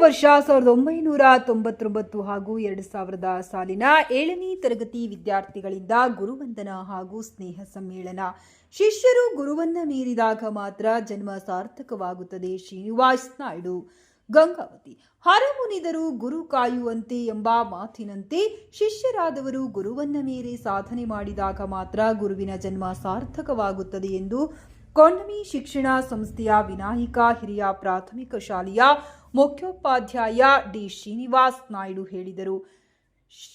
ವರ್ಷ 1999 ಹಾಗೂ 2000 ಸಾಲಿನ 7ನೇ ತರಗತಿ ವಿದ್ಯಾರ್ಥಿಗಳಿಂದ ಗುರುವಂದನಾ ಹಾಗೂ ಸ್ನೇಹ ಸಮ್ಮೇಳನ. ಶಿಷ್ಯರು ಗುರುವನ್ನ ಮೀರಿದಾಗ ಮಾತ್ರ ಜನ್ಮ ಸಾರ್ಥಕವಾಗುತ್ತದೆ. ಶ್ರೀನಿವಾಸ್ ನಾಯ್ಡು, ಗಂಗಾವತಿ. ಹರಮುನಿದರು ಗುರು ಕಾಯುವಂತೆ ಎಂಬ ಮಾತಿನಂತೆ ಶಿಷ್ಯರಾದವರು ಗುರುವನ್ನ ಮೀರಿ ಸಾಧನೆ ಮಾಡಿದಾಗ ಮಾತ್ರ ಗುರುವಿನ ಜನ್ಮ ಸಾರ್ಥಕವಾಗುತ್ತದೆ ಎಂದು ಕೊಂಡಮಿ ಶಿಕ್ಷಣ ಸಂಸ್ಥೆಯ ವಿನಾಯಕ ಹಿರಿಯ ಪ್ರಾಥಮಿಕ ಶಾಲೆಯ ಮುಖ್ಯೋಪಾಧ್ಯಾಯ ಡಿ ಶ್ರೀನಿವಾಸ್ ನಾಯ್ಡು ಹೇಳಿದರು.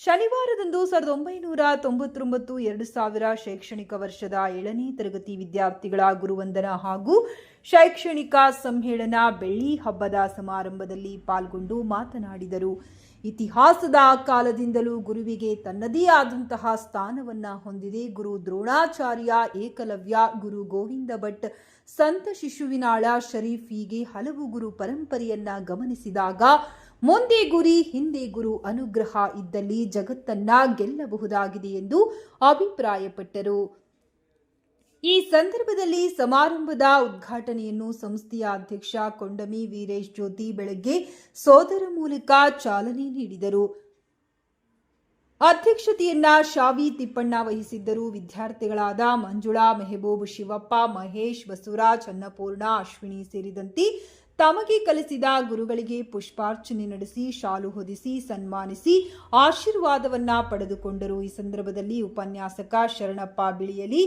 ಶನಿವಾರದಂದು 1999-2000 ಶೈಕ್ಷಣಿಕ ವರ್ಷದ 7ನೇ ತರಗತಿ ವಿದ್ಯಾರ್ಥಿಗಳ ಗುರುವಂದನಾ ಹಾಗೂ ಶೈಕ್ಷಣಿಕ ಸಮ್ಮೇಳನ ಬೆಳ್ಳಿ ಹಬ್ಬದ ಸಮಾರಂಭದಲ್ಲಿ ಪಾಲ್ಗೊಂಡು ಮಾತನಾಡಿದರು. ಇತಿಹಾಸದ ಕಾಲದಿಂದಲೂ ಗುರುವಿಗೆ ತನ್ನದೇ ಆದಂತಹ ಸ್ಥಾನವನ್ನ ಹೊಂದಿದೆ. ಗುರು ದ್ರೋಣಾಚಾರ್ಯ, ಏಕಲವ್ಯ, ಗುರು ಗೋವಿಂದ ಭಟ್, ಸಂತ ಶಿಶುವಿನಾಳ ಶರೀಫ್ ಹೀಗೆ ಹಲವು ಗುರು ಪರಂಪರೆಯನ್ನ ಗಮನಿಸಿದಾಗ ಮುಂದೆ ಗುರಿ ಹಿಂದೆ ಗುರು ಅನುಗ್ರಹ ಇದ್ದಲ್ಲಿ ಜಗತ್ತನ್ನ ಗೆಲ್ಲಬಹುದಾಗಿದೆ ಎಂದು ಅಭಿಪ್ರಾಯಪಟ್ಟರು. ಈ ಸಂದರ್ಭದಲ್ಲಿ ಸಮಾರಂಭದ ಉದ್ಘಾಟನೆಯನ್ನು ಸಂಸ್ಥೆಯ ಅಧ್ಯಕ್ಷ ಕೊಂಡಮಿ ವೀರೇಶ್ ಜ್ಯೋತಿ ಬೆಳಗ್ಗೆ ಸೋದರ ಮೂಲಕ ಚಾಲನೆ ನೀಡಿದರು. ಅಧ್ಯಕ್ಷತೆಯನ್ನ ಶಾವಿ ತಿಪ್ಪಣ್ಣ ವಹಿಸಿದ್ದರು. ವಿದ್ಯಾರ್ಥಿಗಳಾದ ಮಂಜುಳಾ, ಮೆಹಬೂಬ್, ಶಿವಪ್ಪ, ಮಹೇಶ್, ಬಸವರಾಜ್, ಅನ್ನಪೂರ್ಣ, ಅಶ್ವಿನಿ ಸೇರಿದಂತೆ ತಮಗೆ ಕಲಿಸಿದ ಗುರುಗಳಿಗೆ ಪುಷ್ಪಾರ್ಚನೆ ನಡೆಸಿ ಶಾಲು ಹೊದಿಸಿ ಸನ್ಮಾನಿಸಿ ಆಶೀರ್ವಾದವನ್ನ ಪಡೆದುಕೊಂಡರು. ಈ ಸಂದರ್ಭದಲ್ಲಿ ಉಪನ್ಯಾಸಕ ಶರಣಪ್ಪ ಬಿಳಿಯಲಿ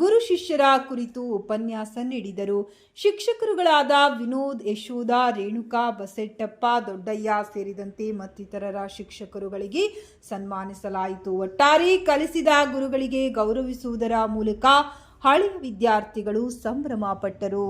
ಗುರು ಶಿಷ್ಯರ ಕುರಿತು ಉಪನ್ಯಾಸ ನೀಡಿದರು. ಶಿಕ್ಷಕರುಗಳಾದ ವಿನೋದ್, ಯಶೋಧ, ರೇಣುಕಾ, ಬಸೆಟ್ಟಪ್ಪ, ದೊಡ್ಡಯ್ಯ ಸೇರಿದಂತೆ ಮತ್ತಿತರರ ಶಿಕ್ಷಕರುಗಳಿಗೆ ಸನ್ಮಾನಿಸಲಾಯಿತು. ಒಟ್ಟಾರೆ ಕಲಿಸಿದ ಗುರುಗಳಿಗೆ ಗೌರವಿಸುವುದರ ಮೂಲಕ ಹಳೆಯ ವಿದ್ಯಾರ್ಥಿಗಳು ಸಂಭ್ರಮ ಪಟ್ಟರು.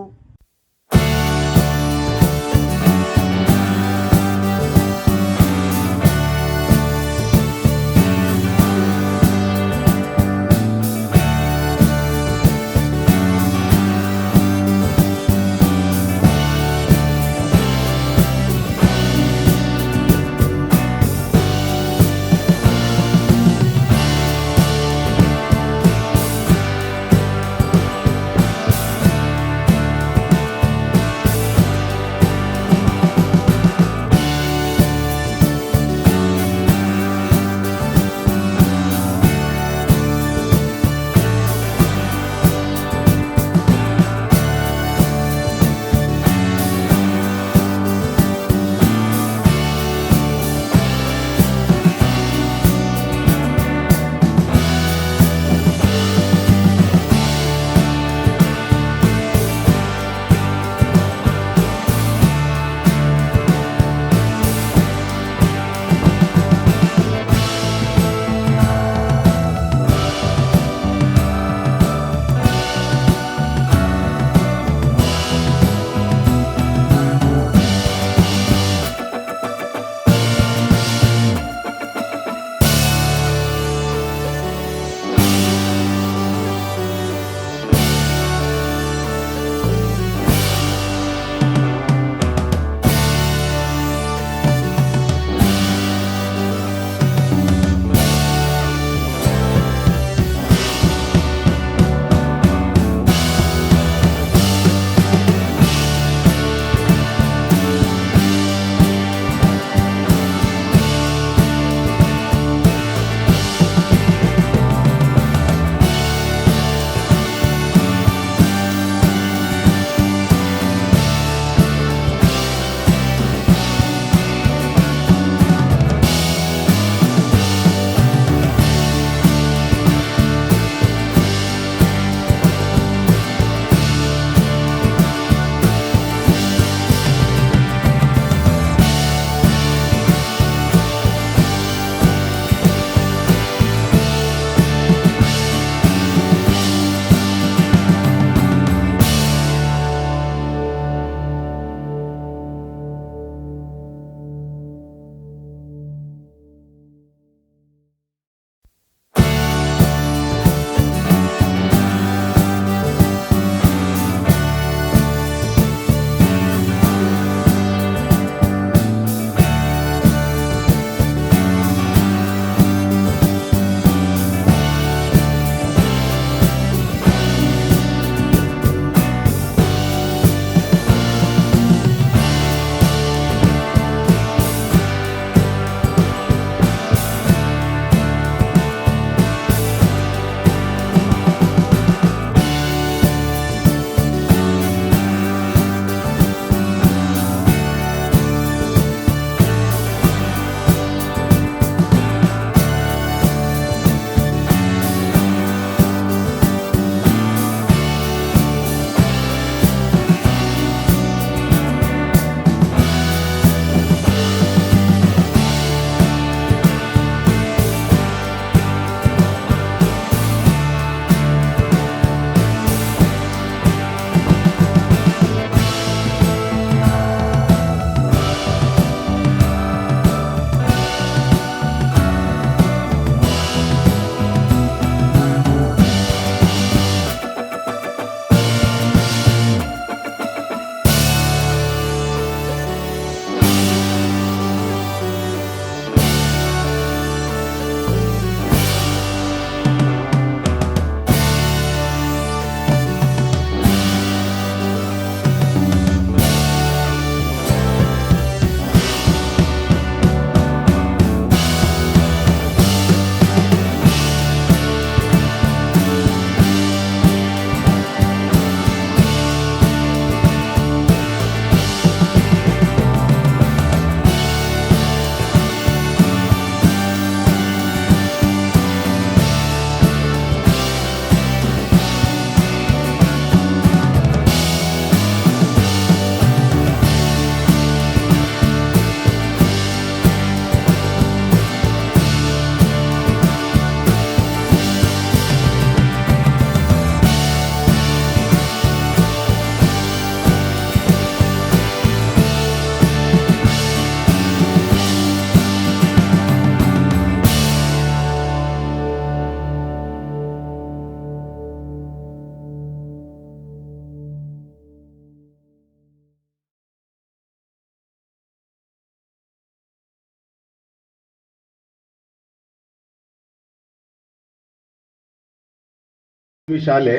ಈ ಶಾಲೆ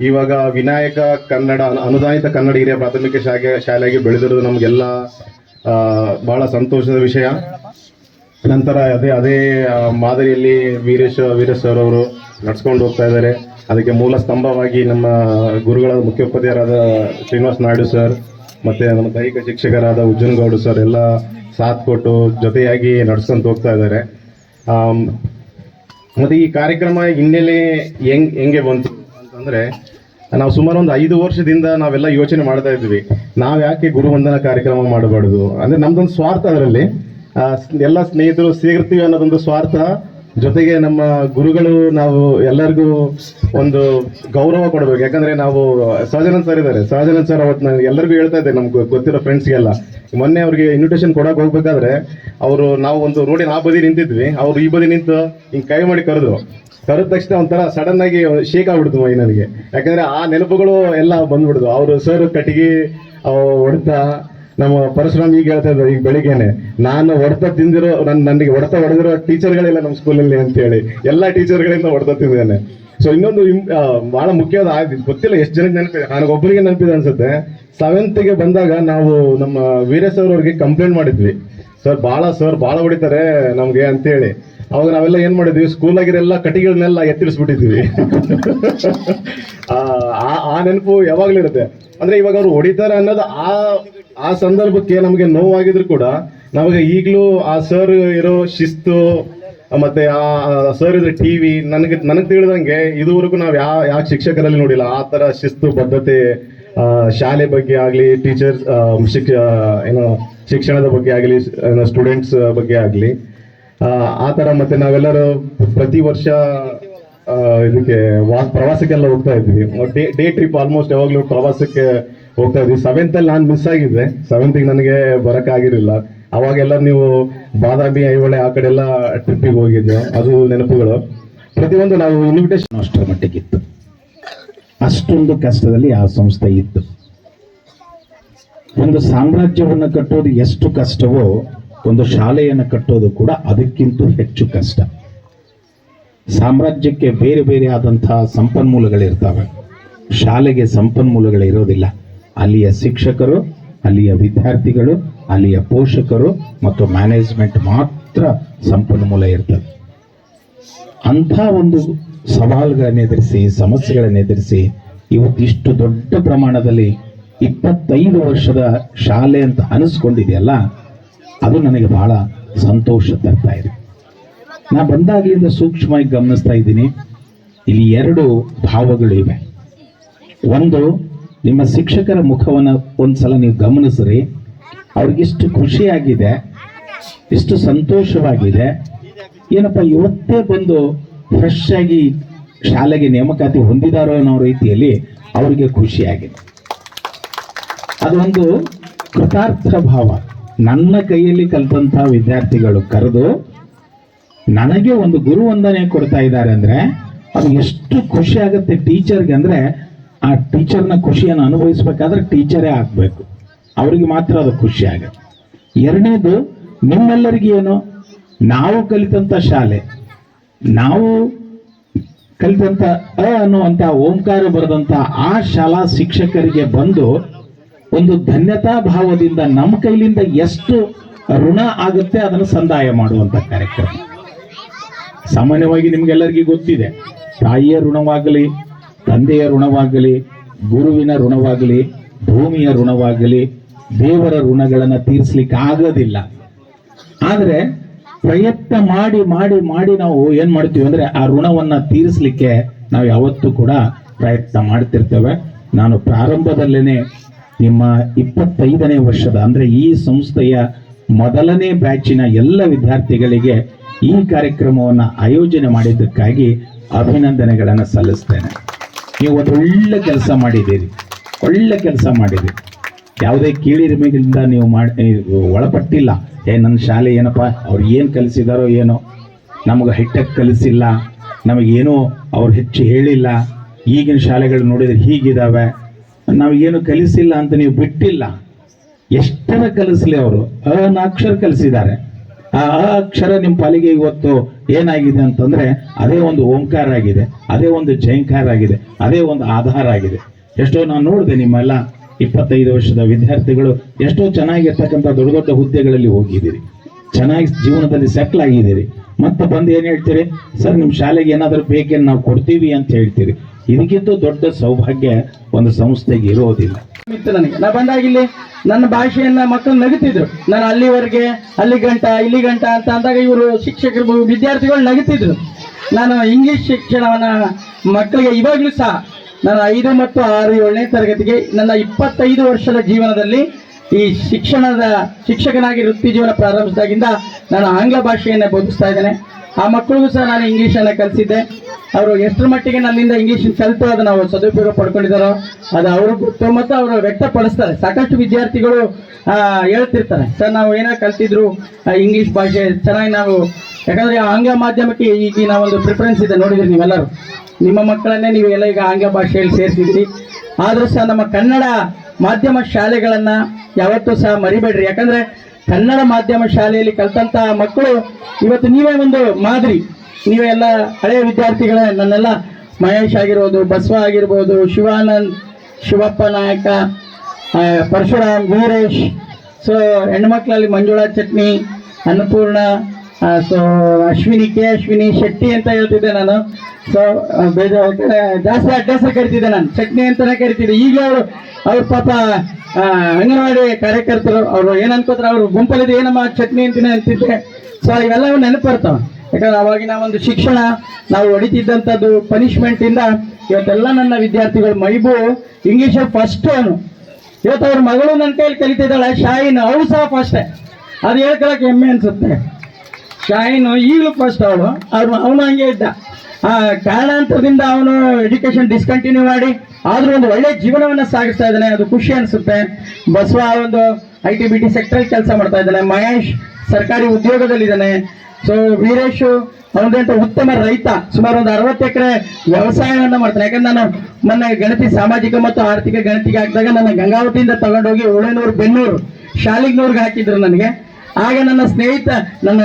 ಇವಾಗ ವಿನಾಯಕ ಕನ್ನಡ ಅನುದಾನಿತ ಕನ್ನಡ ಹಿರಿಯ ಪ್ರಾಥಮಿಕ ಶಾಲೆಯಾಗಿ ಬೆಳೆದಿರೋದು ನಮಗೆಲ್ಲ ಬಹಳ ಸಂತೋಷದ ವಿಷಯ. ನಂತರ ಅದೇ ಮಾದರಿಯಲ್ಲಿ ವೀರೇಶ್ ಸರ್ ಅವರು ನಡ್ಸ್ಕೊಂಡು ಹೋಗ್ತಾ ಇದ್ದಾರೆ. ಅದಕ್ಕೆ ಮೂಲ ಸ್ತಂಭವಾಗಿ ನಮ್ಮ ಗುರುಗಳ ಮುಖ್ಯೋಪಾಧ್ಯಾಯರಾದ ಶ್ರೀನಿವಾಸ್ ನಾಯ್ಡು ಸರ್ ಮತ್ತೆ ನಮ್ಮ ದೈಹಿಕ ಶಿಕ್ಷಕರಾದ ಉಜ್ಜನಗೌಡ ಸರ್ ಎಲ್ಲ ಸಾಥ್ ಕೊಟ್ಟು ಜೊತೆಯಾಗಿ ನಡ್ಸ್ಕೊಂಡು ಹೋಗ್ತಾ ಇದ್ದಾರೆ. ಮತ್ತೆ ಈ ಕಾರ್ಯಕ್ರಮ ಹಿನ್ನೆಲೆ ಹೆಂಗೆ ಬಂತು ಅಂತಂದ್ರೆ, ನಾವು ಸುಮಾರು ಒಂದು 5 ವರ್ಷದಿಂದ ನಾವೆಲ್ಲ ಯೋಚನೆ ಮಾಡ್ತಾ ಇದ್ವಿ, ನಾವ್ ಯಾಕೆ ಗುರುವಂದನಾ ಕಾರ್ಯಕ್ರಮ ಮಾಡಬಾರ್ದು. ಅಂದ್ರೆ ನಮ್ದೊಂದು ಸ್ವಾರ್ಥ, ಅದರಲ್ಲಿ ಎಲ್ಲ ಸ್ನೇಹಿತರು ಸೇರ್ತೀವಿ ಅನ್ನೋದೊಂದು ಸ್ವಾರ್ಥ, ಜೊತೆಗೆ ನಮ್ಮ ಗುರುಗಳು ನಾವು ಎಲ್ಲರಿಗೂ ಒಂದು ಗೌರವ ಕೊಡಬೇಕು. ಯಾಕಂದ್ರೆ ನಾವು ಸಹಜಾನಂದ್ ಸರ್ ಇದ್ದಾರೆ, ಸಹಜಾನಂದ್ ಸರ್ ಅವತ್ತು ನಾನು ಎಲ್ಲರಿಗೂ ಹೇಳ್ತಾ ಇದ್ದೆ, ನಮ್ಗೆ ಗೊತ್ತಿರೋ ಫ್ರೆಂಡ್ಸ್ಗೆಲ್ಲ. ಮೊನ್ನೆ ಅವ್ರಿಗೆ ಇನ್ವಿಟೇಷನ್ ಕೊಡಕ್ಕೆ ಹೋಗ್ಬೇಕಾದ್ರೆ ನಾವು ಒಂದು ರೋಡಿನ ಆ ಬದಿ ನಿಂತಿದ್ವಿ, ಅವ್ರು ಈ ಬದಿ ನಿಂತು ಹಿಂಗೆ ಕೈ ಮಾಡಿ ಕರೆದ ತಕ್ಷಣ ಒಂಥರ ಸಡನ್ ಆಗಿ ಶೇಕ್ ಆಗ್ಬಿಡ್ತು ಮೈ ನನಗೆ. ಯಾಕಂದ್ರೆ ಆ ನೆನಪುಗಳು ಎಲ್ಲ ಬಂದ್ಬಿಡ್ದು. ಅವರು ಸರ್ ಕಟ್ಟಿಗೆ ಹೊಡೆತ, ನಮ್ಮ ಪರಶುರಾಮ್ ಈಗ ಹೇಳ್ತಾ ಇದ್ದಾರೆ ಈಗ ಬೆಳಿಗ್ಗೆನೆ, ನಾನು ಹೊಡೆತ ತಿಂದಿರೋ ನನಗೆ ಹೊಡೆತ ಹೊಡೆದಿರೋ ಟೀಚರ್ಗಳಿಲ್ಲ ನಮ್ಮ ಸ್ಕೂಲಲ್ಲಿ ಅಂತೇಳಿ, ಎಲ್ಲ ಟೀಚರ್ಗಳಿಂದ ಹೊಡೆತ ತಿಂದಿದ್ದಾನೆ. ಸೊ ಇನ್ನೊಂದು ಬಹಳ ಮುಖ್ಯವಾದ ಗೊತ್ತಿಲ್ಲ ಎಷ್ಟು ಜನಕ್ಕೆ ನೆನಪಿದೆ, ನನಗೊಬ್ಬರಿಗೆ ನೆನಪಿದೆ ಅನ್ಸುತ್ತೆ. 7th ಬಂದಾಗ ನಾವು ನಮ್ಮ ವೀರೇಶ್ ಅವ್ರಿಗೆ ಕಂಪ್ಲೇಂಟ್ ಮಾಡಿದ್ವಿ, ಸರ್ ಭಾಳ ಹೊಡಿತಾರೆ ನಮ್ಗೆ ಅಂತೇಳಿ. ಅವಾಗ ನಾವೆಲ್ಲ ಏನ್ ಮಾಡಿದ್ವಿ, ಸ್ಕೂಲಾಗಿರೆಲ್ಲ ಕಟ್ಟಿಗಳನ್ನೆಲ್ಲ ಎತ್ತಿರಿಸ್ಬಿಟ್ಟಿದ್ವಿ. ಆ ನೆನಪು ಯಾವಾಗ್ಲಿರುತ್ತೆ. ಅಂದ್ರೆ ಇವಾಗ ಅವ್ರು ಹೊಡಿತಾರೆ ಅನ್ನೋದು ಆ ಸಂದರ್ಭಕ್ಕೆ ನಮಗೆ ನೋವಾಗಿದ್ರು ಕೂಡ ನಮಗೆ ಈಗಲೂ ಆ ಸರ್ ಇರೋ ಶಿಸ್ತು ಮತ್ತೆ ಆ ಸರ್ ಇದ್ರೆ ಟಿವಿ ನನಗೆ ತಿಳಿದಂಗೆ ಇದುವರೆಗೂ ನಾವು ಯಾವ ಶಿಕ್ಷಕರಲ್ಲಿ ನೋಡಿಲ್ಲ ಆ ತರ ಶಿಸ್ತು ಬದ್ಧತೆ. ಶಾಲೆ ಬಗ್ಗೆ ಆಗ್ಲಿ, ಟೀಚರ್ಸ್ ಶಿಕ್ಷಣದ ಬಗ್ಗೆ ಆಗ್ಲಿ, ಸ್ಟೂಡೆಂಟ್ಸ್ ಬಗ್ಗೆ ಆಗ್ಲಿ ಆ ತರ. ಮತ್ತೆ ನಾವೆಲ್ಲರೂ ಪ್ರತಿ ವರ್ಷ ಇದಕ್ಕೆ ಪ್ರವಾಸಕ್ಕೆಲ್ಲ ಹೋಗ್ತಾ ಇದ್ವಿ. ಡೇ ಟ್ರಿಪ್ ಆಲ್ಮೋಸ್ಟ್ ಯಾವಾಗ್ಲೂ ಪ್ರವಾಸಕ್ಕೆ ಹೋಗ್ತಾ ಇದ್ವಿ. 7th ನಾನು ಮಿಸ್ ಆಗಿದ್ದೆ, 7th ನನಗೆ ಬರಕ್ಕಾಗಿರಲಿಲ್ಲ. ಅವಾಗೆಲ್ಲ ನೀವು ಬಾದಾಮಿ, ಐಹೊಳೆ ಆ ಕಡೆ ಎಲ್ಲ ಟ್ರಿಪ್ಪಿಗೆ ಹೋಗಿದ್ದೆ, ಅದು ನೆನಪುಗಳು. ಪ್ರತಿಯೊಂದು ನಾವು ಇನ್ವಿಟೇಷನ್ ಅಷ್ಟರ ಮಟ್ಟಿಗಿತ್ತು. ಅಷ್ಟೊಂದು ಕಷ್ಟದಲ್ಲಿ ಆ ಸಂಸ್ಥೆ ಇತ್ತು. ಒಂದು ಸಾಮ್ರಾಜ್ಯವನ್ನು ಕಟ್ಟೋದು ಎಷ್ಟು ಕಷ್ಟವೋ, ಒಂದು ಶಾಲೆಯನ್ನು ಕಟ್ಟೋದು ಕೂಡ ಅದಕ್ಕಿಂತ ಹೆಚ್ಚು ಕಷ್ಟ. ಸಾಮ್ರಾಜ್ಯಕ್ಕೆ ಬೇರೆ ಬೇರೆ ಆದಂತಹ ಸಂಪನ್ಮೂಲಗಳಿರ್ತವೆ, ಶಾಲೆಗೆ ಸಂಪನ್ಮೂಲಗಳಿರೋದಿಲ್ಲ. ಅಲ್ಲಿಯ ಶಿಕ್ಷಕರು, ಅಲ್ಲಿಯ ವಿದ್ಯಾರ್ಥಿಗಳು, ಅಲ್ಲಿಯ ಪೋಷಕರು ಮತ್ತು ಮ್ಯಾನೇಜ್ಮೆಂಟ್ ಮಾತ್ರ ಸಂಪನ್ಮೂಲ ಇರ್ತದೆ. ಅಂಥ ಒಂದು ಸವಾಲುಗಳನ್ನು ಎದುರಿಸಿ, ಸಮಸ್ಯೆಗಳನ್ನು ಎದುರಿಸಿ ಇವತ್ತಿಷ್ಟು ದೊಡ್ಡ ಪ್ರಮಾಣದಲ್ಲಿ 25 ವರ್ಷದ ಶಾಲೆ ಅಂತ ಅನಿಸ್ಕೊಂಡಿದೆಯಲ್ಲ, ಅದು ನನಗೆ ಬಹಳ ಸಂತೋಷ ತರ್ತಾ ಇದೆ. ನಾ ಬಂದಾಗಲಿಂದ ಸೂಕ್ಷ್ಮವಾಗಿ ಗಮನಿಸ್ತಾ ಇದ್ದೀನಿ, ಇಲ್ಲಿ 2 ಭಾವಗಳಿವೆ. ಒಂದು, ನಿಮ್ಮ ಶಿಕ್ಷಕರ ಮುಖವನ್ನು ಒಂದ್ಸಲ ನೀವು ಗಮನಿಸ್ರಿ, ಅವ್ರಿಗಿಷ್ಟು ಖುಷಿಯಾಗಿದೆ, ಇಷ್ಟು ಸಂತೋಷವಾಗಿದೆ, ಏನಪ್ಪ ಇವತ್ತೇ ಬಂದು ಫ್ರೆಶ್ ಆಗಿ ಶಾಲೆಗೆ ನೇಮಕಾತಿ ಹೊಂದಿದಾರೋ ಅನ್ನೋ ರೀತಿಯಲ್ಲಿ ಅವರಿಗೆ ಖುಷಿಯಾಗಿದೆ. ಅದೊಂದು ಕೃತಾರ್ಥ ಭಾವ. ನನ್ನ ಕೈಯಲ್ಲಿ ಕಲಿತಂತಹ ವಿದ್ಯಾರ್ಥಿಗಳು ಕರೆದು ನನಗೆ ಒಂದು ಗುರುವಂದನೆ ಕೊಡ್ತಾ ಇದ್ದಾರೆ ಅಂದ್ರೆ ಅದು ಎಷ್ಟು ಖುಷಿ ಆಗುತ್ತೆ ಟೀಚರ್ಗೆ. ಅಂದ್ರೆ ಆ ಟೀಚರ್ನ ಖುಷಿಯನ್ನು ಅನುಭವಿಸ್ಬೇಕಾದ್ರೆ ಟೀಚರೇ ಆಗ್ಬೇಕು, ಅವರಿಗೆ ಮಾತ್ರ ಅದು ಖುಷಿ ಆಗುತ್ತೆ. 2ನೇದು, ನಿಮ್ಮೆಲ್ಲರಿಗೂ ಏನು, ನಾವು ಕಲಿತಂತ ಶಾಲೆ, ನಾವು ಕಲಿತಂತ ಅನ್ನುವಂತ ಓಂಕಾರ ಬರೆದಂತ ಆ ಶಾಲಾ ಶಿಕ್ಷಕರಿಗೆ ಬಂದು ಒಂದು ಧನ್ಯತಾ ಭಾವದಿಂದ ನಮ್ಮ ಕೈಲಿಂದ ಎಷ್ಟು ಋಣ ಆಗುತ್ತೆ ಅದನ್ನು ಸಂದಾಯ ಮಾಡುವಂತ ಕಾರ್ಯಕ್ರಮ. ಸಾಮಾನ್ಯವಾಗಿ ನಿಮ್ಗೆಲ್ಲರಿಗೂ ಗೊತ್ತಿದೆ, ತಾಯಿಯ ಋಣವಾಗಲಿ, ತಂದೆಯ ಋಣವಾಗಲಿ, ಗುರುವಿನ ಋಣವಾಗಲಿ, ಭೂಮಿಯ ಋಣವಾಗಲಿ, ದೇವರ ಋಣಗಳನ್ನು ತೀರಿಸ್ಲಿಕ್ಕೆ ಆಗೋದಿಲ್ಲ. ಆದ್ರೆ ಪ್ರಯತ್ನ ಮಾಡಿ ಮಾಡಿ ಮಾಡಿ ನಾವು ಏನ್ ಮಾಡ್ತೀವಿ ಅಂದ್ರೆ ಆ ಋಣವನ್ನ ತೀರಿಸಲಿಕ್ಕೆ ನಾವು ಯಾವತ್ತೂ ಕೂಡ ಪ್ರಯತ್ನ ಮಾಡ್ತಿರ್ತೇವೆ. ನಾನು ಪ್ರಾರಂಭದಲ್ಲೇನೆ ನಿಮ್ಮ 25ನೇ ವರ್ಷದ ಅಂದ್ರೆ ಈ ಸಂಸ್ಥೆಯ ಮೊದಲನೇ ಬ್ಯಾಚಿನ ಎಲ್ಲ ವಿದ್ಯಾರ್ಥಿಗಳಿಗೆ ಈ ಕಾರ್ಯಕ್ರಮವನ್ನು ಆಯೋಜನೆ ಮಾಡಿದ್ದಕ್ಕಾಗಿ ಅಭಿನಂದನೆಗಳನ್ನು ಸಲ್ಲಿಸ್ತೇನೆ. ನೀವು ಒಂದು ಒಳ್ಳೆ ಕೆಲಸ ಮಾಡಿದ್ದೀರಿ, ಒಳ್ಳೆ ಕೆಲಸ ಮಾಡಿದ್ದೀರಿ. ಯಾವುದೇ ಕೀಳಿರಿಮೆಗಳಿಂದ ನೀವು ಒಳಪಟ್ಟಿಲ್ಲ. ನನ್ನ ಶಾಲೆ ಏನಪ್ಪ ಅವ್ರು ಏನು ಕಲಿಸಿದಾರೋ ಏನೋ, ನಮಗೆ ಹೈಟೆಕ್ ಕಲಿಸಿಲ್ಲ, ನಮಗೇನೋ ಅವ್ರು ಹೆಚ್ಚು ಹೇಳಿಲ್ಲ, ಈಗಿನ ಶಾಲೆಗಳು ನೋಡಿದ್ರೆ ಹೀಗಿದ್ದಾವೆ, ನಾವೇನು ಕಲಿಸಿಲ್ಲ ಅಂತ ನೀವು ಬಿಟ್ಟಿಲ್ಲ. ಎಷ್ಟರ ಕಲಿಸ್ಲಿ, ಅವರು ಅಕ್ಷರ ಕಲಿಸಿದ್ದಾರೆ, ಆ ಅಕ್ಷರ ನಿಮ್ಮ ಪಾಲಿಗೆ ಇವತ್ತು ಏನಾಗಿದೆ ಅಂತಂದ್ರೆ ಅದೇ ಒಂದು ಓಂಕಾರ ಆಗಿದೆ, ಅದೇ ಒಂದು ಜೈಂಕಾರ ಆಗಿದೆ, ಅದೇ ಒಂದು ಆಧಾರ ಆಗಿದೆ. ಎಷ್ಟೋ ನಾನು ನೋಡಿದೆ ನಿಮ್ಮೆಲ್ಲ 25 ವರ್ಷದ ವಿದ್ಯಾರ್ಥಿಗಳು ಎಷ್ಟೋ ಚೆನ್ನಾಗಿರ್ತಕ್ಕಂಥ ದೊಡ್ಡ ದೊಡ್ಡ ಹುದ್ದೆಗಳಲ್ಲಿ ಹೋಗಿದ್ದೀರಿ, ಚೆನ್ನಾಗಿ ಜೀವನದಲ್ಲಿ ಸೆಟ್ಲ್ ಆಗಿದ್ದೀರಿ. ಮತ್ತೆ ಬಂದು ಏನ್ ಹೇಳ್ತೀರಿ, ಸರ್ ನಿಮ್ಮ ಶಾಲೆಗೆ ಏನಾದರೂ ಬೇಕೇನು ನಾವು ಕೊಡ್ತೀವಿ ಅಂತ ಹೇಳ್ತೀರಿ. ಇದಕ್ಕಿಂತ ದೊಡ್ಡ ಸೌಭಾಗ್ಯ ಒಂದು ಸಂಸ್ಥೆಗೆ ಇರೋದಿಲ್ಲ. ನನಗೆ ನಾ ಬಂದಾಗ ಇಲ್ಲಿ ನನ್ನ ಭಾಷೆಯನ್ನ ಮಕ್ಕಳು ನಗುತ್ತಿದ್ರು. ನಾನು ಅಲ್ಲಿವರೆಗೆ ಅಲ್ಲಿ ಗಂಟ ಇಲ್ಲಿ ಗಂಟ ಅಂತ ಅಂದಾಗ ಇವರು ಶಿಕ್ಷಕರು ವಿದ್ಯಾರ್ಥಿಗಳು ನಗುತ್ತಿದ್ರು. ನಾನು ಇಂಗ್ಲಿಷ್ ಶಿಕ್ಷಣವನ್ನ ಮಕ್ಕಳಿಗೆ ಇವಾಗಲೂ ಸಹ ನಾನು 5 ಮತ್ತು 6, 7ನೇ ತರಗತಿಗೆ ನನ್ನ 25 ವರ್ಷದ ಜೀವನದಲ್ಲಿ ಈ ಶಿಕ್ಷಕನಾಗಿ ವೃತ್ತಿ ಜೀವನ ಪ್ರಾರಂಭಿಸಿದಾಗಿಂದ ನಾನು ಆಂಗ್ಲ ಭಾಷೆಯನ್ನ ಬೋಧಿಸ್ತಾ ಇದ್ದೇನೆ. ಆ ಮಕ್ಕಳಿಗೂ ಸಹ ನಾನು ಇಂಗ್ಲೀಷನ್ನು ಕಲಿಸಿದ್ದೆ. ಅವರು ಎಷ್ಟರ ಮಟ್ಟಿಗೆ ನನ್ನಿಂದ ಇಂಗ್ಲೀಷ್ ಕಲಿತು ಅದನ್ನು ಅವರು ಸದುಪಯೋಗ ಪಡ್ಕೊಂಡಿದ್ದಾರೋ ಅದು ಅವರು ಗೊತ್ತು ಮತ್ತು ಅವರು ವ್ಯಕ್ತಪಡಿಸ್ತಾರೆ. ಸಾಕಷ್ಟು ವಿದ್ಯಾರ್ಥಿಗಳು ಹೇಳ್ತಿರ್ತಾರೆ, ಸರ್ ನಾವು ಏನೋ ಕಲ್ತಿದ್ರು ಇಂಗ್ಲೀಷ್ ಭಾಷೆ ಚೆನ್ನಾಗಿ ನಾವು, ಯಾಕಂದ್ರೆ ಆಂಗ್ಲ ಮಾಧ್ಯಮಕ್ಕೆ ಈಗಿನ ಒಂದು ಪ್ರಿಫರೆನ್ಸ್ ಇದೆ. ನೋಡಿದ್ರಿ ನೀವೆಲ್ಲರೂ, ನಿಮ್ಮ ಮಕ್ಕಳನ್ನೇ ನೀವು ಎಲ್ಲ ಈಗ ಆಂಗ್ಲ ಭಾಷೆಯಲ್ಲಿ ಸೇರಿಸಿದ್ರಿ. ಆದರೂ ಸಹ ನಮ್ಮ ಕನ್ನಡ ಮಾಧ್ಯಮ ಶಾಲೆಗಳನ್ನ ಯಾವತ್ತೂ ಸಹ ಮರಿಬೇಡ್ರಿ. ಯಾಕಂದ್ರೆ ಕನ್ನಡ ಮಾಧ್ಯಮ ಶಾಲೆಯಲ್ಲಿ ಕಲ್ತಂತ ಮಕ್ಕಳು ಇವತ್ತು ನೀವೇ ಒಂದು ಮಾದರಿ. ನೀವೆಲ್ಲ ಹಳೆಯ ವಿದ್ಯಾರ್ಥಿಗಳೇ, ನನ್ನೆಲ್ಲ ಮಹೇಶ್ ಆಗಿರ್ಬೋದು, ಬಸವ ಆಗಿರ್ಬೋದು, ಶಿವಾನಂದ್, ಶಿವಪ್ಪ ನಾಯಕ, ಪರಶುರಾಮ್, ವೀರೇಶ್, ಸೊ ಹೆಣ್ಮಕ್ಳಲ್ಲಿ ಮಂಜುಳಾ ಚಟ್ನಿ, ಅನ್ನಪೂರ್ಣ, ಸೊ ಅಶ್ವಿನಿ ಶೆಟ್ಟಿ ಅಂತ ಹೇಳ್ತಿದ್ದೆ ನಾನು. ಸೊ ಜಾಸ್ತಿ ಅಡ್ರೆಸ್ ಕರಿತಿದ್ದೆ ನಾನು, ಚಟ್ನಿ ಅಂತಾನೆ ಕರಿತಿದ್ದೆ. ಈಗಲೂ ಅವ್ರ ಪಾಪ ಅಂಗನವಾಡಿ ಕಾರ್ಯಕರ್ತರು ಅವರು ಏನ್ ಅನ್ಕೋತಾರೆ, ಅವ್ರು ಗುಂಪಲ್ಲಿದ್ದು ಏನಮ್ಮ ಚಟ್ನಿ ಅಂತೀನಿ ಅಂತಿದ್ದೆ. ಸೊ ಇವೆಲ್ಲ ನೆನಪು ಬರ್ತಾವ. ಯಾಕಂದ್ರೆ ಅವಾಗಿನ ಒಂದು ಶಿಕ್ಷಣ, ನಾವು ಹೊಡಿತಿದ್ದಂಥದ್ದು ಪನಿಷ್ಮೆಂಟ್ ಇಂದ ಇವತ್ತೆಲ್ಲ ನನ್ನ ವಿದ್ಯಾರ್ಥಿಗಳು, ಮೈಬು ಇಂಗ್ಲಿಷ್ ಫಸ್ಟ್ ಅವನು, ಇವತ್ತು ಅವ್ರ ಮಗಳು ನನ್ನ ಕೈಯಲ್ಲಿ ಕಲಿತಿದ್ದಾಳೆ, ಶಾಯಿನ್, ಅವಳು ಸಹ ಫಸ್ಟೇ. ಅದು ಹೇಳ್ಕೊಳಕ್ಕೆ ಹೆಮ್ಮೆ ಅನ್ಸುತ್ತೆ. ಶಾಯಿನ್ ಈಗಲೂ ಫಸ್ಟ್ ಅವನು ಹಂಗೆ ಇದ್ದ. ಕಾರಣಾಂತರದಿಂದ ಅವನು ಎಜುಕೇಶನ್ ಡಿಸ್ಕಂಟಿನ್ಯೂ ಮಾಡಿ ಆದ್ರೂ ಒಂದು ಒಳ್ಳೆ ಜೀವನವನ್ನ ಸಾಗಿಸ್ತಾ ಇದ್ದಾನೆ, ಅದು ಖುಷಿ ಅನ್ಸುತ್ತೆ. ಬಸವ ಒಂದು IT BT ಸೆಕ್ಟರ್ ಕೆಲಸ ಮಾಡ್ತಾ ಇದ್ದಾನೆ. ಮಹೇಶ್ ಸರ್ಕಾರಿ ಉದ್ಯೋಗದಲ್ಲಿದ್ದಾನೆ. ಸೊ ವೀರೇಶ್ ಅವನದಂತ ಉತ್ತಮ ರೈತ, ಸುಮಾರು ಒಂದು 60 ಎಕರೆ ವ್ಯವಸಾಯವನ್ನ ಮಾಡ್ತಾನೆ. ಯಾಕಂದ್ರೆ ನಾನು ಮೊನ್ನೆ ಗಣತಿ, ಸಾಮಾಜಿಕ ಮತ್ತು ಆರ್ಥಿಕ ಗಣತಿಗೆ ಹಾಕಿದಾಗ ನನ್ನ ಗಂಗಾವತಿಯಿಂದ ತಗೊಂಡೋಗಿ ಒಳನೂರು, ಬೆನ್ನೂರು, ಶಾಲಿಗ್ನೂರ್ಗೆ ಹಾಕಿದ್ರು ನನಗೆ. ಆಗ ನನ್ನ ಸ್ನೇಹಿತ, ನನ್ನ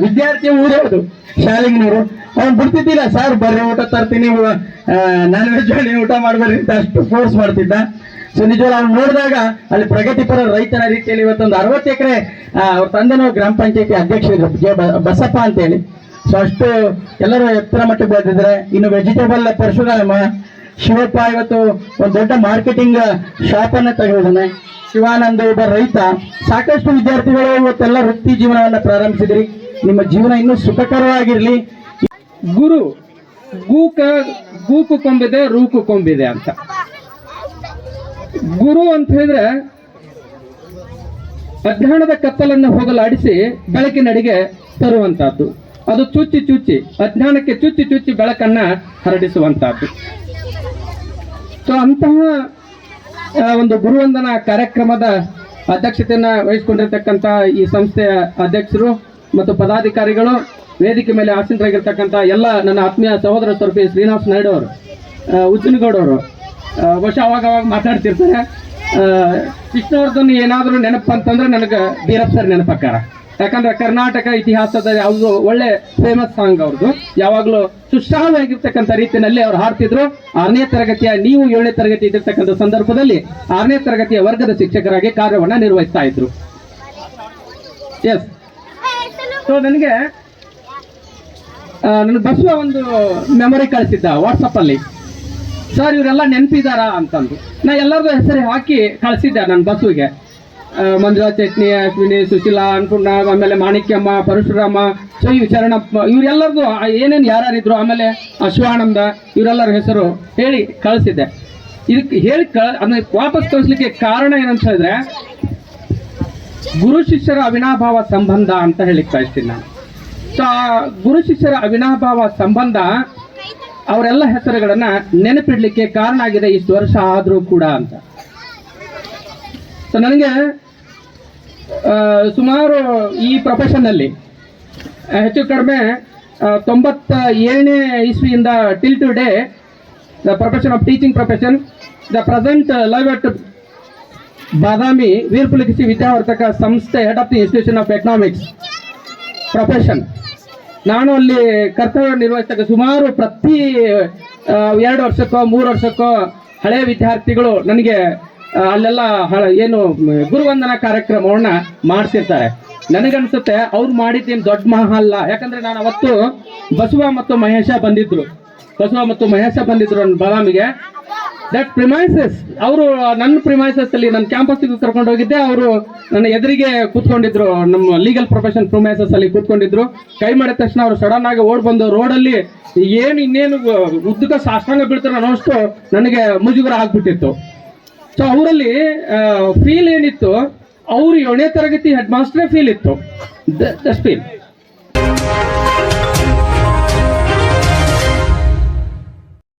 ವಿದ್ಯಾರ್ಥಿ ಊರವುದು ಶಾಲಿಗ್ನೂರು, ಅವ್ನು ಬಿಡ್ತಿದ್ದಿಲ್ಲ, ಸರ್ ಬರ್ರಿ ಊಟ ತರ್ತೀನಿ, ನಾನ್ ವೆಜ್ ಊಟ ಮಾಡ್ಬರ್ರಿ ಅಂತ ಅಷ್ಟು ಫೋರ್ಸ್ ಮಾಡ್ತಿದ್ದ. ಸೊ ನಿಜವಾಗ್ಲೂ ಅವ್ನು ನೋಡಿದಾಗ ಅಲ್ಲಿ ಪ್ರಗತಿಪರ ರೈತನ ರೀತಿಯಲ್ಲಿ ಇವತ್ತೊಂದು 60 ಎಕರೆ ಅವ್ರ ತಂದೆನೂ ಗ್ರಾಮ ಪಂಚಾಯತಿ ಅಧ್ಯಕ್ಷರಿದ್ರು, ಬಸಪ್ಪ ಅಂತೇಳಿ. ಸೊ ಅಷ್ಟು ಎಲ್ಲರೂ ಎತ್ತರ ಮಟ್ಟಕ್ಕೆ ಬೆಳೆದಿದ್ದಾರೆ. ಇನ್ನು ವೆಜಿಟೇಬಲ್ ಪರಶುರಾಮ, ಶಿವಪ್ಪ ಇವತ್ತು ಒಂದು ದೊಡ್ಡ ಮಾರ್ಕೆಟಿಂಗ್ ಶಾಪ್ ಅನ್ನ ತೆಗೆದಿದ್ದಾನೆ. ಶಿವಾನಂದ ಒಬ್ಬ ರೈತ. ಸಾಕಷ್ಟು ವಿದ್ಯಾರ್ಥಿಗಳು ಇವತ್ತೆಲ್ಲ ವೃತ್ತಿ ಜೀವನವನ್ನ ಪ್ರಾರಂಭಿಸಿದ್ರಿ. ನಿಮ್ಮ ಜೀವನ ಇನ್ನೂ ಸುಖಕರವಾಗಿರ್ಲಿ. ಗುರು ಗೂಕು ಕೊಂಬಿದೆ, ರೂಕು ಕೊಂಬಿದೆ ಅಂತ. ಗುರು ಅಂತ ಹೇಳಿದ್ರೆ ಅಜ್ಞಾನದ ಕತ್ತಲನ್ನು ಹೋಗಲಾಡಿಸಿ ಬೆಳಕಿನಡೆಗೆ ತರುವಂತಹದ್ದು. ಅದು ಚುಚ್ಚಿ ಅಜ್ಞಾನಕ್ಕೆ ಚುಚ್ಚಿ ಬೆಳಕನ್ನ ಹರಡಿಸುವಂತಹದ್ದು. ಸೊ ಅಂತಹ ಒಂದು ಗುರುವಂದನಾ ಕಾರ್ಯಕ್ರಮದ ಅಧ್ಯಕ್ಷತೆಯನ್ನ ವಹಿಸಿಕೊಂಡಿರ್ತಕ್ಕಂಥ ಈ ಸಂಸ್ಥೆಯ ಅಧ್ಯಕ್ಷರು ಮತ್ತು ಪದಾಧಿಕಾರಿಗಳು, ವೇದಿಕೆ ಮೇಲೆ ಆಸೀನರಾಗಿರ್ತಕ್ಕಂಥ ಎಲ್ಲ ನನ್ನ ಆತ್ಮೀಯ ಸಹೋದರ ಸ್ವರೂಪಿ ಶ್ರೀನಿವಾಸ ನಾಯ್ಡು ಅವರು, ಉಜ್ಜನಗೌಡವರು, ಬಹುಶಃ ಅವಾಗ ಮಾತಾಡ್ತಿರ್ತಾರೆ. ಕೃಷ್ಣವರ್ಧನ್ ಏನಾದರೂ ನೆನಪು ಅಂತಂದ್ರೆ ನನಗೆ ಬೀರಪ್ಪ ಸರ್ ನೆನಪಕ್ಕಾರ. ಯಾಕಂದ್ರೆ ಕರ್ನಾಟಕ ಇತಿಹಾಸದ ಯಾವುದು ಒಳ್ಳೆ ಫೇಮಸ್ ಸಾಂಗ್ ಅವ್ರದ್ದು, ಯಾವಾಗಲೂ ಸುಶ್ರಾವ್ಯವಾಗಿರ್ತಕ್ಕಂಥ ರೀತಿಯಲ್ಲಿ ಅವ್ರು ಹಾಡ್ತಿದ್ರು. 6ನೇ ತರಗತಿಯ, ನೀವು 7ನೇ ತರಗತಿ ಇದ್ದಿರ್ತಕ್ಕಂಥ ಸಂದರ್ಭದಲ್ಲಿ 6ನೇ ತರಗತಿಯ ವರ್ಗದ ಶಿಕ್ಷಕರಾಗಿ ಕಾರ್ಯವನ್ನ ನಿರ್ವಹಿಸ್ತಾ ಇದ್ರು. ಎಸ್. ಸೊ ನನಗೆ ಬಸವ ಒಂದು ಮೆಮೊರಿ ಕಳಿಸಿದ್ದ ವಾಟ್ಸಪ್ ಅಲ್ಲಿ, ಸರ್ ಇವರೆಲ್ಲ ನೆನಪಿದಾರ ಅಂತಂದು. ನಾ ಎಲ್ಲರದು ಹೆಸರು ಹಾಕಿ ಕಳಿಸಿದ್ದೆ ನನ್ನ ಬಸ್ಸುಗೆ. ಮಂಜುಳಾ ಚಟ್ನಿ, ಅಶ್ವಿನಿ, ಸುಶೀಲಾ, ಅನ್ಪೂರ್ಣ, ಆಮೇಲೆ ಮಾಣಿಕ್ಯಮ್ಮ, ಪರಶುರಾಮ, ಸೊ ಇವು ಶರಣಪ್ಪ, ಇವರೆಲ್ಲರದು ಏನೇನು ಯಾರ್ಯಾರಿದ್ರು, ಆಮೇಲೆ ಶಿವಾನಂದ, ಇವರೆಲ್ಲರ ಹೆಸರು ಹೇಳಿ ಕಳಿಸಿದ್ದೆ. ಇದಕ್ಕೆ ಹೇಳಿ ಅದನ್ನ ವಾಪಸ್ ಕಳಿಸ್ಲಿಕ್ಕೆ ಕಾರಣ ಏನಂತ ಹೇಳಿದ್ರೆ, ಗುರು ಶಿಷ್ಯರ ಅವಿನಾಭಾವ ಸಂಬಂಧ ಅಂತ ಹೇಳಿ ಕಳಿಸ್ತೀನಿ ನಾನು. ಸೊ ಆ ಗುರು ಶಿಷ್ಯರ ಅವಿನಾಭಾವ ಸಂಬಂಧ ಅವರೆಲ್ಲ ಹೆಸರುಗಳನ್ನ ನೆನಪಿಡ್ಲಿಕ್ಕೆ ಕಾರಣ ಆಗಿದೆ ಇಷ್ಟು ವರ್ಷ ಆದ್ರೂ ಕೂಡ ಅಂತ. ಸೊ ನನಗೆ ಸುಮಾರು ಈ ಪ್ರೊಫೆಷನ್ ಅಲ್ಲಿ ಹೆಚ್ಚು ಕಡಿಮೆ 97ನೇ ಇಸ್ವಿಯಿಂದ till today the profession of teaching profession, the present live at Badami Veer Pulikeshi Vidyavardhaka ಸಂಸ್ಥೆ, head of the institution of economics profession. ನಾನು ಅಲ್ಲಿ ಕರ್ತವ್ಯ ನಿರ್ವಹಿಸಿದಾಗ ಸುಮಾರು ಪ್ರತಿ 2 ವರ್ಷಕ್ಕೋ 3 ವರ್ಷಕ್ಕೋ ಹಳೆಯ ವಿದ್ಯಾರ್ಥಿಗಳು ನನಗೆ ಅಲ್ಲೆಲ್ಲ ಏನು ಗುರುವಂದನಾ ಕಾರ್ಯಕ್ರಮವನ್ನ ಮಾಡ್ತಿರ್ತಾರೆ. ನನಗನ್ಸುತ್ತೆ ಅವ್ರು ಮಾಡಿದ್ದೇನು ದೊಡ್ಡ ಮಹಾ ಅಲ್ಲ. ಯಾಕಂದ್ರೆ ನಾನು ಅವತ್ತು ಬಸವ ಮತ್ತು ಮಹೇಶ ಬಂದಿದ್ರು ನನ್ನ ಬಾದಾಮಿಗೆ. ದಟ್ ಪ್ರಿಮೈಸಸ್, ಅವರು ನನ್ನ ಪ್ರಿಮೈಸಸ್ ಅಲ್ಲಿ ನನ್ನ ಕ್ಯಾಂಪಸ್ ಕರ್ಕೊಂಡು ಹೋಗಿದ್ದೆ. ಅವರು ನನ್ನ ಎದುರಿಗೆ ಕೂತ್ಕೊಂಡಿದ್ರು, ನಮ್ಮ ಲೀಗಲ್ ಪ್ರೊಫೆಷನ್ ಪ್ರಿಮೈಸಸ್ ಅಲ್ಲಿ ಕೂತ್ಕೊಂಡಿದ್ರು. ಕೈ ಮಾಡಿದ ತಕ್ಷಣ ಅವರು ಸಡನ್ ಆಗಿ ಓಡ್ ಬಂದು ರೋಡಲ್ಲಿ ಇನ್ನೇನು ಉದ್ದಕ ಸಾಷ್ಟಾಂಗ ಬೀಳ್ತಾರೆ ಅನ್ನೋಷ್ಟು ನನಗೆ ಮುಜುಗರ ಆಗ್ಬಿಟ್ಟಿತ್ತು. ಸೊ ಅವರಲ್ಲಿ ಫೀಲ್ ಏನಿತ್ತು, ಅವ್ರು 7ನೇ ತರಗತಿ ಹೆಡ್ ಮಾಸ್ಟರೇ ಫೀಲ್ ಇತ್ತು, ಫೀಲ್